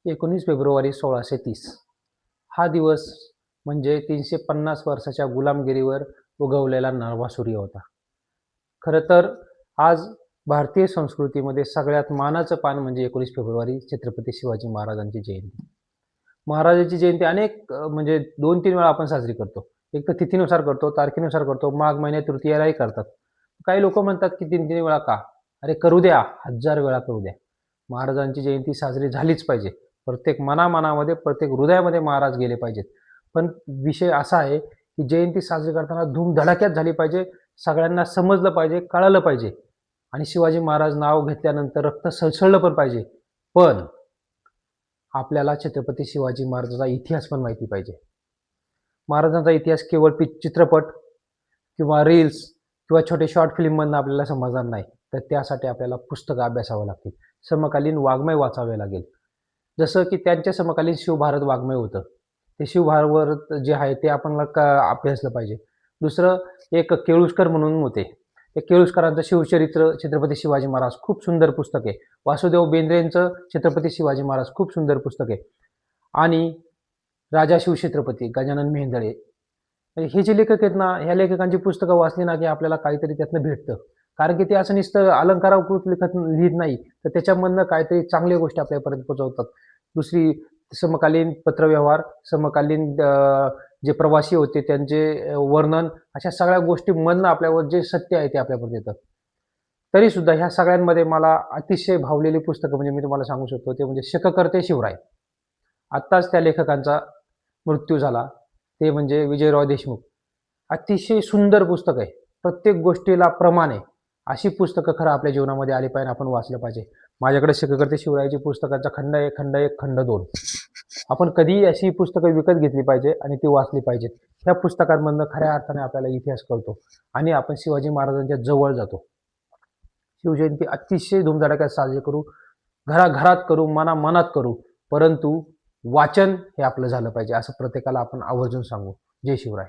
19 February 1630 हा दिवस म्हणजे 350 वर्षाच्या गुलामगिरीवर उगवलेला नवा सूर्य होता. खरं तर आज भारतीय संस्कृतीमध्ये सगळ्यात मानाचं पान म्हणजे 19 फेब्रुवारी छत्रपती शिवाजी महाराजांची जयंती. महाराजांची जयंती अनेक म्हणजे 2-3 वेळा आपण साजरी करतो. एक तर तिथीनुसार करतो, तारखेनुसार करतो, माघ महिन्यात तृतीयेलाही करतात. काही लोकं म्हणतात की 3-3 वेळा का? अरे करू द्या, 1000 वेळा करू द्या. महाराजांची जयंती साजरी झालीच पाहिजे. प्रत्येक मनामनामध्ये, प्रत्येक हृदयामध्ये महाराज गेले पाहिजेत. पण विषय असा आहे की जयंती साजरी करताना धूमधडाक्यात झाली पाहिजे, सगळ्यांना समजलं पाहिजे, कळालं पाहिजे आणि शिवाजी महाराज नाव घेतल्यानंतर रक्त सळसळलं पण पाहिजे. पण आपल्याला छत्रपती शिवाजी महाराजांचा इतिहास पण माहिती पाहिजे. महाराजांचा इतिहास केवळ चित्रपट किंवा रील्स किंवा छोटे शॉर्ट फिल्ममधनं आपल्याला समजणार नाही. तर त्यासाठी आपल्याला पुस्तकं अभ्यासावं लागतील. समकालीन वाङ्मय वाचावे लागेल. जसं की त्यांच्या समकालीन शिवभारत वाङ्मय होतं. ते शिवभारत जे आहे ते आपण अभ्यासलं पाहिजे. दुसरं एक केळुस्कर म्हणून होते. त्या केळुस्करांचं शिवचरित्र छत्रपती शिवाजी महाराज खूप सुंदर पुस्तक आहे. वासुदेव बेंद्रेंचं छत्रपती शिवाजी महाराज खूप सुंदर पुस्तक आहे. आणि राजा शिवछत्रपती गजानन मेहेंदळे हे जे लेखक आहेत ना, ह्या लेखकांची पुस्तकं वाचली ना की आपल्याला काहीतरी त्यातनं भेटतं. कारण की ते असं नुसतं अलंकाराकृत लिहित नाही, तर त्याच्यामधनं काहीतरी चांगल्या गोष्टी आपल्यापर्यंत पोहोचवतात. दुसरी समकालीन पत्रव्यवहार, समकालीन जे प्रवासी होते त्यांचे वर्णन, अशा सगळ्या गोष्टींमधनं आपल्यावर जे सत्य आहे ते आपल्यापर्यंत येतं. तरीसुद्धा ह्या सगळ्यांमध्ये मला अतिशय भावलेली पुस्तकं म्हणजे मी तुम्हाला सांगू शकतो ते म्हणजे शककर्ते शिवराय. आत्ताच त्या लेखकांचा मृत्यू झाला. ते म्हणजे विजयराव देशमुख. अतिशय सुंदर पुस्तक आहे. प्रत्येक गोष्टीला प्रमाण आहे. अशी पुस्तकं खरं आपल्या जीवनामध्ये आली पाहिजे, आपण वाचलं पाहिजे. माझ्याकडे शककर्ते शिवरायाची पुस्तकाचा खंड 1, खंड 1, खंड 2. आपण कधीही अशी पुस्तकं विकत घेतली पाहिजे आणि ती वाचली पाहिजेत. ह्या पुस्तकांमधनं खऱ्या अर्थाने आपल्याला इतिहास कळतो आणि आपण शिवाजी महाराजांच्या जवळ जातो. शिवजयंती अतिशय धूमधडाक्यात साजरी करू, घराघरात करू, मनामनात करू, परंतु वाचन हे आपलं झालं पाहिजे असं प्रत्येकाला आपण आवर्जून सांगू. जय शिवराय.